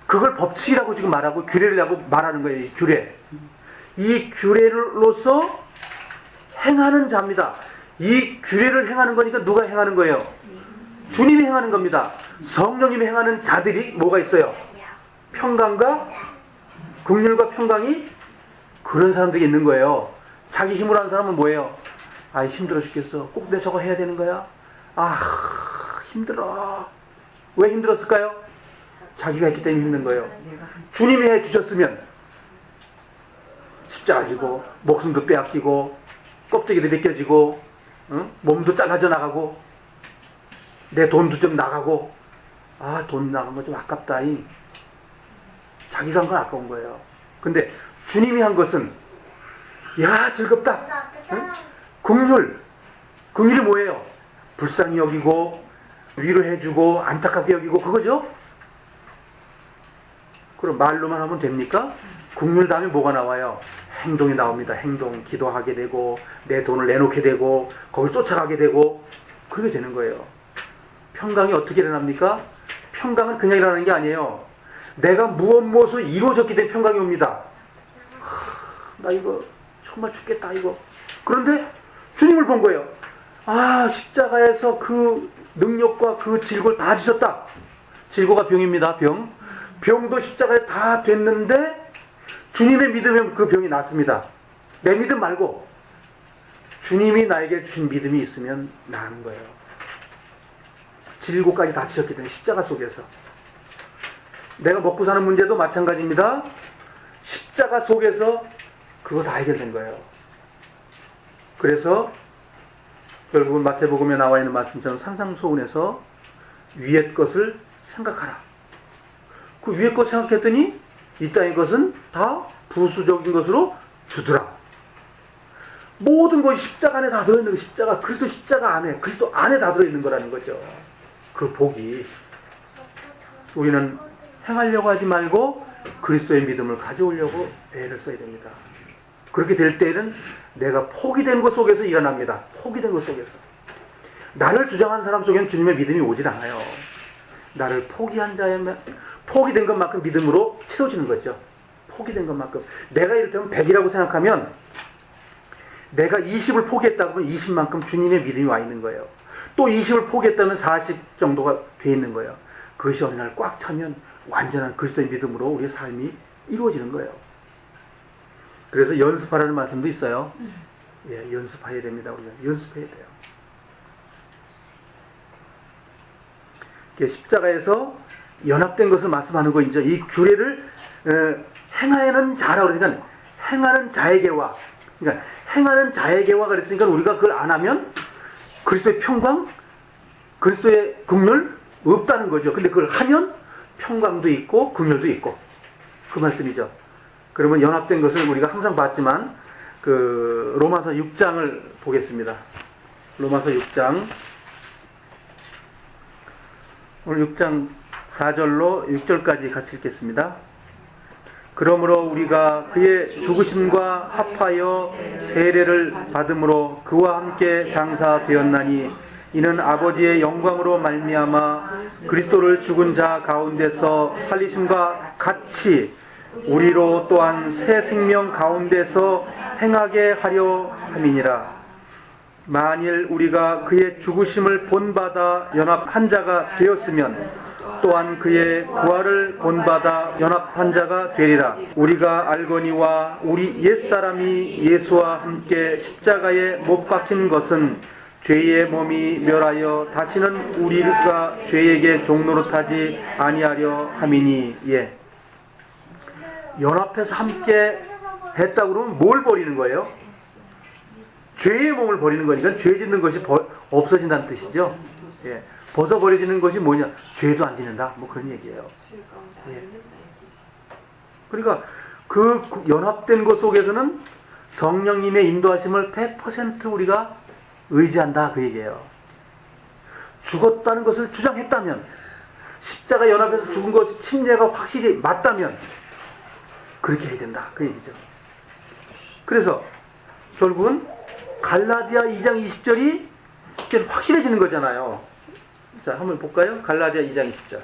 그걸 법칙이라고 지금 말하고 규례라고 말하는 거예요. 이 규례. 이 규례로서 행하는 자입니다. 이 규례를 행하는 거니까 누가 행하는 거예요? 주님이 행하는 겁니다. 성령님이 행하는 자들이 뭐가 있어요? 평강과 긍휼과 평강이 그런 사람들이 있는 거예요. 자기 힘으로 하는 사람은 뭐예요? 아, 힘들어 죽겠어. 꼭 내 저거 해야 되는 거야? 아, 힘들어. 왜 힘들었을까요? 자기가 했기 때문에 힘든 거예요. 주님이 해주셨으면 십자가 지고 목숨도 빼앗기고 껍데기도 벗겨지고, 몸도 잘라져 나가고, 내 돈도 좀 나가고, 돈 나간 거 좀 아깝다. 자기가 한 건 아까운 거예요. 근데 주님이 한 것은, 즐겁다. 긍휼이 뭐예요? 불쌍히 여기고, 위로해주고, 안타깝게 여기고, 그거죠? 그럼 말로만 하면 됩니까? 긍휼 다음에 뭐가 나와요? 행동이 나옵니다. 행동. 기도하게 되고, 내 돈을 내놓게 되고, 거길 쫓아가게 되고, 그렇게 되는 거예요. 평강이 어떻게 일어납니까? 평강은 그냥 일어나는 게 아니에요. 내가 무엇으로 이루어졌기 때문에 평강이 옵니다. 나 이거 정말 죽겠다 이거. 그런데 주님을 본 거예요. 십자가에서 그 능력과 그 질고를 다 지셨다. 질고가 병입니다. 병도 십자가에 다 됐는데 주님의 믿음에 그 병이 낫습니다. 내 믿음 말고 주님이 나에게 주신 믿음이 있으면 나은 거예요. 질고까지 다 지셨기 때문에 십자가 속에서. 내가 먹고 사는 문제도 마찬가지입니다. 십자가 속에서 그거 다 해결된 거예요. 그래서 결국은 마태복음에 나와 있는 말씀처럼 산상수훈에서 위의 것을 생각하라. 그 위의 것 생각했더니 이 땅의 것은 다 부수적인 것으로 주더라. 모든 것이 십자가 안에 다 들어있는 거. 십자가, 그리스도 십자가 안에, 그리스도 안에 다 들어있는 거라는 거죠. 그 복이. 우리는 행하려고 하지 말고 그리스도의 믿음을 가져오려고 애를 써야 됩니다. 그렇게 될 때에는 내가 포기된 것 속에서 일어납니다. 포기된 것 속에서. 나를 주장한 사람 속에는 주님의 믿음이 오질 않아요. 나를 포기한 자야면 포기된 것만큼 믿음으로 채워지는 거죠. 포기된 것만큼. 내가 이를테면 100이라고 생각하면 내가 20을 포기했다고 하면 20만큼 주님의 믿음이 와 있는 거예요. 또 20을 포기했다면 40 정도가 돼 있는 거예요. 그것이 어느 날 꽉 차면 완전한 그리스도의 믿음으로 우리의 삶이 이루어지는 거예요. 그래서 연습하라는 말씀도 있어요. 연습해야 됩니다. 우리가 연습해야 돼요. 십자가에서 연합된 것을 말씀하는 거이죠. 이 규례를 행하는 자라고 그러니까 행하는 자에게와, 그러니까 행하는 자에게와 그랬으니까 우리가 그걸 안 하면 그리스도의 평강, 그리스도의 긍휼 없다는 거죠. 근데 그걸 하면 평강도 있고 긍휼도 있고, 그 말씀이죠. 그러면 연합된 것을 우리가 항상 봤지만 그 로마서 6장을 보겠습니다. 로마서 6장, 오늘 6장 4절로 6절까지 같이 읽겠습니다. 그러므로 우리가 그의 죽으심과 합하여 세례를 받음으로 그와 함께 장사되었나니 이는 아버지의 영광으로 말미암아 그리스도를 죽은 자 가운데서 살리심과 같이 우리로 또한 새 생명 가운데서 행하게 하려 함이니라. 만일 우리가 그의 죽으심을 본받아 연합한 자가 되었으면 또한 그의 부활을 본받아 연합한 자가 되리라. 우리가 알거니와 우리 옛사람이 예수와 함께 십자가에 못 박힌 것은 죄의 몸이 멸하여 다시는 우리가 죄에게 종노릇하지 아니하려 함이니. 연합해서 함께 했다고 그러면 뭘 버리는 거예요? 죄의 몸을 버리는 거니까 죄 짓는 것이 없어진다는 뜻이죠. 벗어버려지는 것이 뭐냐? 죄도 안 짓는다. 뭐 그런 얘기예요. 그러니까 그 연합된 것 속에서는 성령님의 인도하심을 100% 우리가 의지한다. 그 얘기예요. 죽었다는 것을 주장했다면, 십자가 연합해서 죽은 것이 침례가 확실히 맞다면 그렇게 해야 된다. 그 얘기죠. 그래서 결국은 갈라디아 2장 20절이 확실해지는 거잖아요. 자, 한번 볼까요? 갈라디아 2장 20절.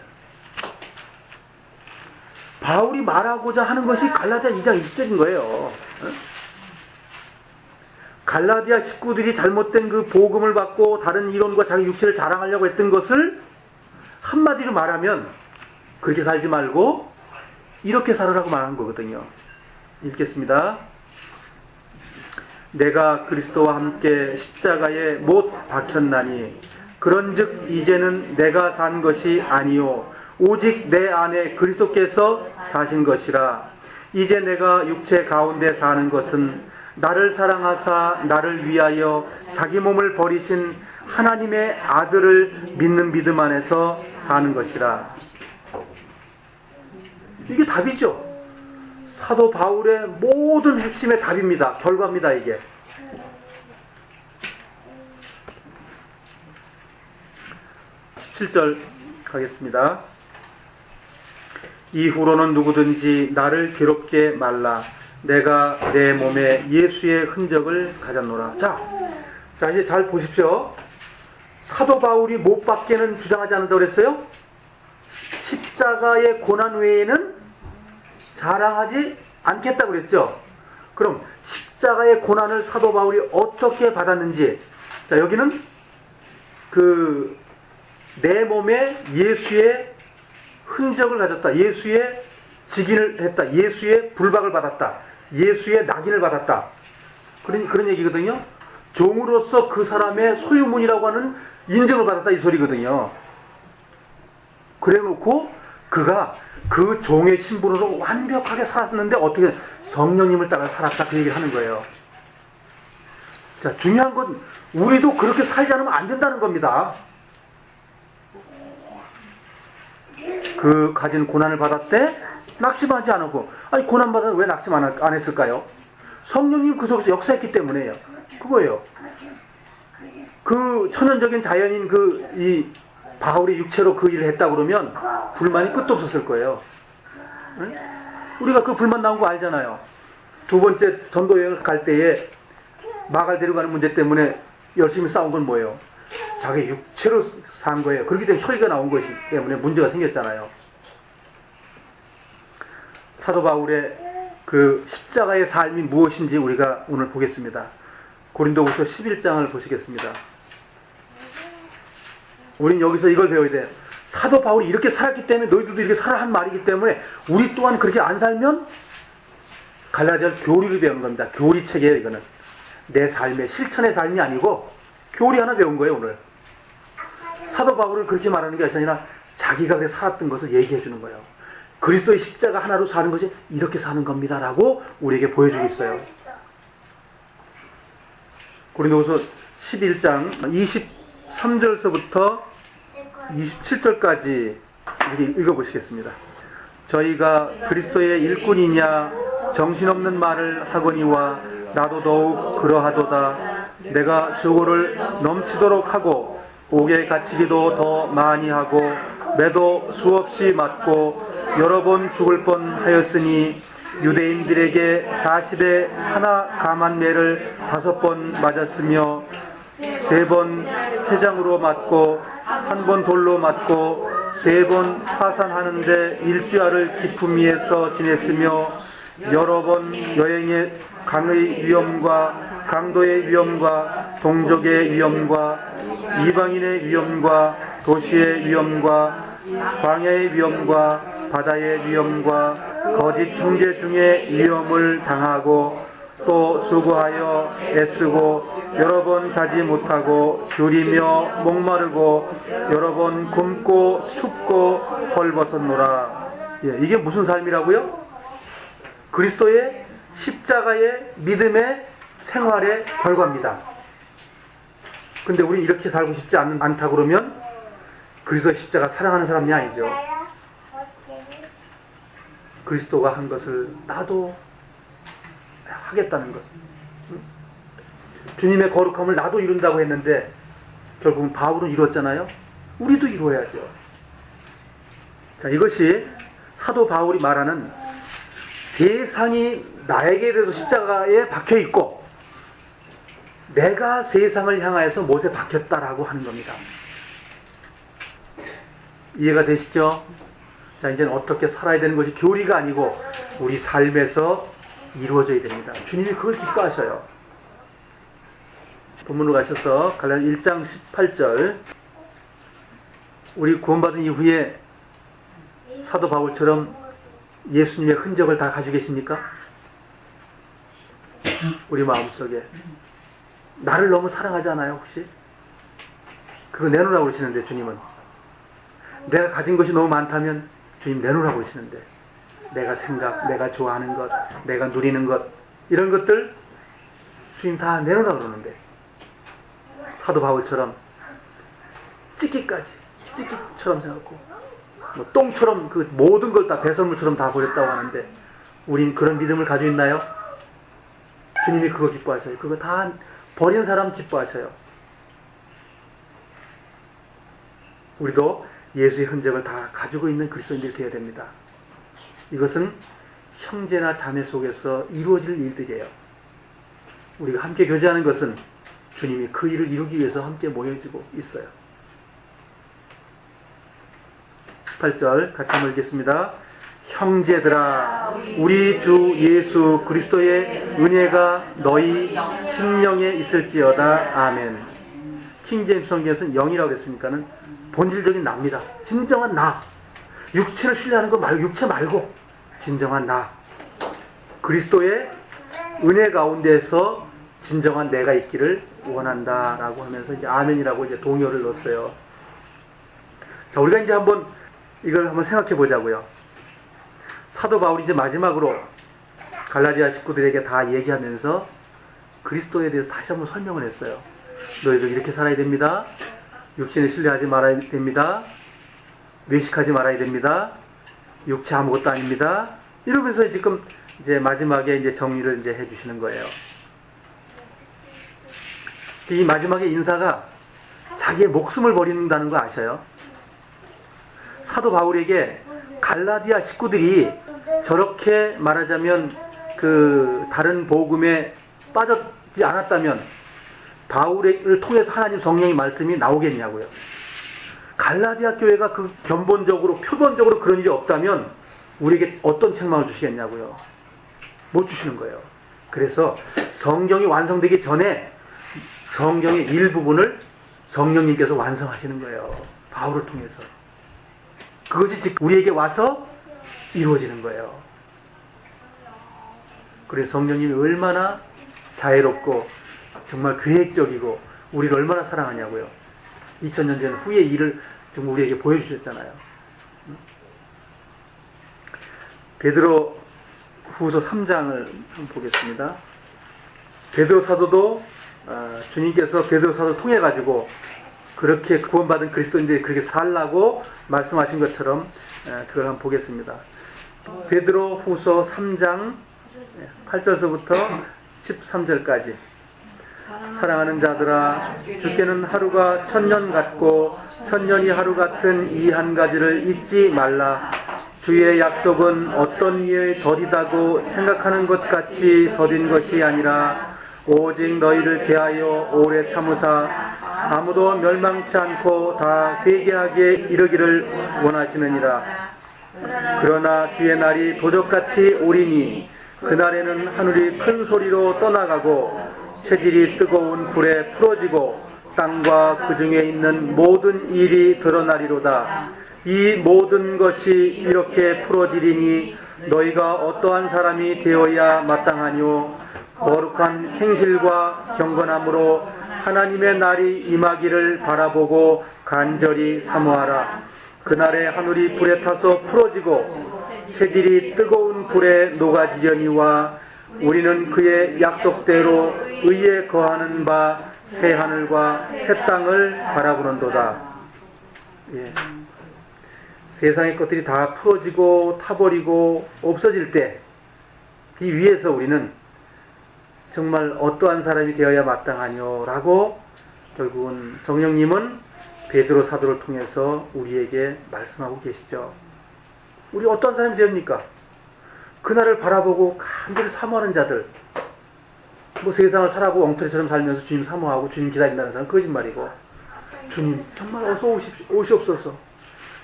바울이 말하고자 하는 것이 갈라디아 2장 20절인 거예요. 갈라디아 식구들이 잘못된 그 복음을 받고 다른 이론과 자기 육체를 자랑하려고 했던 것을 한마디로 말하면 그렇게 살지 말고 이렇게 살으라고 말한 거거든요. 읽겠습니다. 내가 그리스도와 함께 십자가에 못 박혔나니 그런즉 이제는 내가 산 것이 아니요 오직 내 안에 그리스도께서 사신 것이라. 이제 내가 육체 가운데 사는 것은 나를 사랑하사 나를 위하여 자기 몸을 버리신 하나님의 아들을 믿는 믿음 안에서 사는 것이라. 이게 답이죠. 사도 바울의 모든 핵심의 답입니다. 결과입니다, 이게. 17절 가겠습니다. 이후로는 누구든지 나를 괴롭게 말라. 내가 내 몸에 예수의 흔적을 가졌노라. 자, 이제 잘 보십시오. 사도 바울이 못 받게는 주장하지 않는다고 그랬어요? 십자가의 고난 외에는 자랑하지 않겠다고 그랬죠? 그럼 십자가의 고난을 사도 바울이 어떻게 받았는지, 자, 여기는 내 몸에 예수의 흔적을 가졌다. 예수의 직인을 했다. 예수의 불박을 받았다. 예수의 낙인을 받았다. 그런 얘기거든요. 종으로서 그 사람의 소유문이라고 하는 인정을 받았다, 이 소리거든요. 그래 놓고 그가 그 종의 신분으로 완벽하게 살았는데 어떻게 성령님을 따라 살았다, 그 얘기를 하는 거예요. 자, 중요한 건 우리도 그렇게 살지 않으면 안 된다는 겁니다. 그 가진 고난을 받았대 낙심하지 않았고, 아니 고난 받았는데 왜 낙심 안 했을까요? 성령님 그 속에서 역사했기 때문에요. 그거예요. 그 천연적인 자연인 이 바울이 육체로 그 일을 했다 그러면 불만이 끝도 없었을 거예요. 응? 우리가 그 불만 나온 거 알잖아요. 두 번째 전도 여행을 갈 때에 마갈 데려가는 문제 때문에 열심히 싸운 건 뭐예요? 자기 육체로 산 거예요. 그렇기 때문에 혈기가 나온 것이기 때문에 문제가 생겼잖아요. 사도 바울의 그 십자가의 삶이 무엇인지 우리가 오늘 보겠습니다. 고린도후서 11장을 보시겠습니다. 우린 여기서 이걸 배워야 돼요. 사도 바울이 이렇게 살았기 때문에 너희들도 이렇게 살아 한 말이기 때문에 우리 또한 그렇게 안 살면 갈라디아를 교리를 배우는 겁니다. 교리책이에요, 이거는. 내 삶의 실천의 삶이 아니고 교리 하나 배운 거예요, 오늘. 사도 바울은 그렇게 말하는 게 아니라 자기가 그렇게 살았던 것을 얘기해 주는 거예요. 그리스도의 십자가 하나로 사는 것이 이렇게 사는 겁니다 라고 우리에게 보여주고 있어요. 고린도후서 11장 23절서부터 27절까지 이렇게 읽어보시겠습니다. 저희가 그리스도의 일꾼이냐 정신없는 말을 하거니와 나도 더욱 그러하도다. 내가 수고를 넘치도록 하고 옥에 갇히기도 더 많이 하고 매도 수없이 맞고 여러 번 죽을 뻔하였으니 유대인들에게 40에 하나 감한 매를 5번 맞았으며 3번 회장으로 맞고 1번 돌로 맞고 3번 파산하는데 일주야를 깊음 위에서 지냈으며 여러 번 여행의 강의 위험과 강도의 위험과 동족의 위험과 이방인의 위험과 도시의 위험과 광야의 위험과 바다의 위험과 거짓 형제 중에 위험을 당하고 또 수고하여 애쓰고 여러 번 자지 못하고 줄이며 목마르고 여러 번 굶고 춥고 헐벗었노라. 이게 무슨 삶이라고요? 그리스도의 십자가의 믿음의 생활의 결과입니다. 근데 우리 이렇게 살고 싶지 않다 그러면 그리스도의 십자가 사랑하는 사람이 아니죠. 그리스도가 한 것을 나도 하겠다는 것. 주님의 거룩함을 나도 이룬다고 했는데 결국은 바울은 이뤘잖아요. 우리도 이루어야죠. 자, 이것이 사도 바울이 말하는 세상이 나에게 대해서 십자가에 박혀 있고 내가 세상을 향하여서 못에 박혔다라고 하는 겁니다. 이해가 되시죠? 자, 이제는 어떻게 살아야 되는 것이 교리가 아니고 우리 삶에서 이루어져야 됩니다. 주님이 그걸 기뻐하셔요. 본문으로 가셔서 갈라디아 1장 18절. 우리 구원받은 이후에 사도 바울처럼 예수님의 흔적을 다 가지고 계십니까? 우리 마음속에. 나를 너무 사랑하지 않아요, 혹시? 그거 내놓으라고 그러시는데, 주님은. 내가 가진 것이 너무 많다면 주님 내놓으라고 그러시는데, 내가 생각, 내가 좋아하는 것, 내가 누리는 것, 이런 것들 주님 다 내놓으라 그러는데 사도 바울처럼 찌끼처럼 생각하고 뭐 똥처럼 그 모든 걸 다 배설물처럼 다 버렸다고 하는데 우린 그런 믿음을 가지고 있나요? 주님이 그거 기뻐하셔요. 그거 다 버린 사람 기뻐하셔요. 우리도 예수의 흔적을 다 가지고 있는 그리스도인들이 되어야 됩니다. 이것은 형제나 자매 속에서 이루어질 일들이에요. 우리가 함께 교제하는 것은 주님이 그 일을 이루기 위해서 함께 모여지고 있어요. 18절 같이 한번 읽겠습니다. 형제들아, 우리 주 예수 그리스도의 은혜가 너희 심령에 있을지어다. 아멘. 킹제임스 성경에서는 영이라고 했으니까는 본질적인 나입니다. 진정한 나. 육체를 신뢰하는 거 말고, 육체 말고 진정한 나. 그리스도의 은혜 가운데서 진정한 내가 있기를 원한다라고 하면서 이제 아멘이라고 이제 동요를 넣었어요. 자, 우리가 이제 한번 이걸 한번 생각해 보자고요. 사도 바울이 이제 마지막으로 갈라디아 식구들에게 다 얘기하면서 그리스도에 대해서 다시 한번 설명을 했어요. 너희들 이렇게 살아야 됩니다. 육신에 신뢰하지 말아야 됩니다. 외식하지 말아야 됩니다. 육체 아무것도 아닙니다. 이러면서 지금 이제 마지막에 이제 정리를 이제 해주시는 거예요. 이 마지막에 인사가 자기의 목숨을 버린다는 거 아셔요? 사도 바울에게 갈라디아 식구들이 저렇게 말하자면 그 다른 복음에 빠졌지 않았다면 바울을 통해서 하나님 성령의 말씀이 나오겠냐고요. 갈라디아 교회가 그 견본적으로 표본적으로 그런 일이 없다면 우리에게 어떤 책망을 주시겠냐고요. 못 주시는 거예요. 그래서 성경이 완성되기 전에 성경의 일부분을 성령님께서 완성하시는 거예요. 바울을 통해서. 그것이 즉 우리에게 와서 이루어지는 거예요. 그래서 성령님이 얼마나 자애롭고 정말 계획적이고 우리를 얼마나 사랑하냐고요. 2000년 전 후의 일을 지금 우리에게 보여주셨잖아요. 베드로 후서 3장을 한번 보겠습니다. 베드로 사도도 주님께서 베드로 사도를 통해 가지고 그렇게 구원받은 그리스도인들이 그렇게 살라고 말씀하신 것처럼 그걸 한번 보겠습니다. 베드로 후서 3장 8절서부터 13절까지. 사랑하는 자들아, 주께는 하루가 천년 같고 천년이 하루 같은 이 한 가지를 잊지 말라. 주의 약속은 어떤 이에 더디다고 생각하는 것 같이 더딘 것이 아니라 오직 너희를 대하여 오래 참으사 아무도 멸망치 않고 다 회개하게 이르기를 원하시느니라. 그러나 주의 날이 도적같이 오리니 그날에는 하늘이 큰 소리로 떠나가고 체질이 뜨거운 불에 풀어지고 땅과 그 중에 있는 모든 일이 드러나리로다. 이 모든 것이 이렇게 풀어지리니 너희가 어떠한 사람이 되어야 마땅하뇨. 거룩한 행실과 경건함으로 하나님의 날이 임하기를 바라보고 간절히 사모하라. 그날에 하늘이 불에 타서 풀어지고 체질이 뜨거운 불에 녹아지려니와 우리는 그의 약속대로 의에 거하는 바 새 하늘과 새 땅을 바라보는도다. 예. 세상의 것들이 다 풀어지고 타버리고 없어질 때 이 위에서 우리는 정말 어떠한 사람이 되어야 마땅하뇨 라고 결국은 성령님은 베드로 사도를 통해서 우리에게 말씀하고 계시죠. 우리 어떠한 사람이 됩니까? 그날을 바라보고 간절히 사모하는 자들, 뭐 세상을 살아고 엉터리처럼 살면서 주님 사모하고 주님 기다린다는 사람은 거짓말이고, 주님 정말 어서 오시옵소서,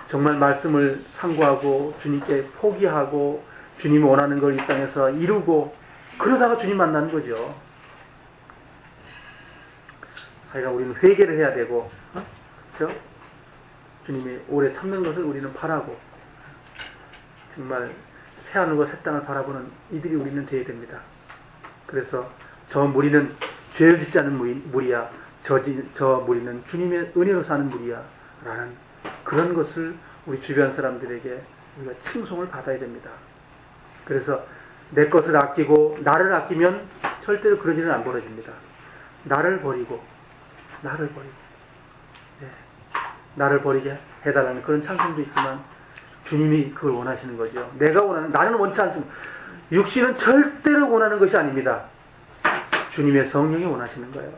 정말 말씀을 상고하고 주님께 포기하고 주님이 원하는 걸 이 땅에서 이루고 그러다가 주님 만나는 거죠. 하여간 우리는 회개를 해야 되고, 그렇죠? 주님이 오래 참는 것을 우리는 바라고 정말 새 하늘과 새 땅을 바라보는 이들이 우리는 되어야 됩니다. 그래서 저 무리는 죄를 짓지 않은 무리야, 저 무리는 주님의 은혜로 사는 무리야 라는 그런 것을 우리 주변 사람들에게 우리가 칭송을 받아야 됩니다. 그래서 내 것을 아끼고 나를 아끼면 절대로 그런 일은 안 벌어집니다. 나를 버리고 네. 나를 버리게 해달라는 그런 찬송도 있지만 주님이 그걸 원하시는 거죠. 내가 원하는, 나는 원치 않습니다. 육신은 절대로 원하는 것이 아닙니다. 주님의 성령이 원하시는 거예요.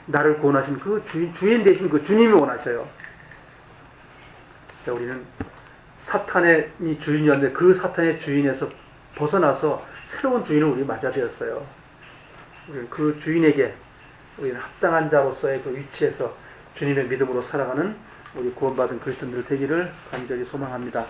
나를 구원하신 그 주인 되신 그 주님이 원하셔요. 자, 우리는 사탄의 주인이었는데 그 사탄의 주인에서 벗어나서 새로운 주인을 우리 맞아들였어요. 우리는 그 주인에게 우리는 합당한 자로서의 그 위치에서 주님의 믿음으로 살아가는 우리 구원받은 그리스도인들 되기를 간절히 소망합니다.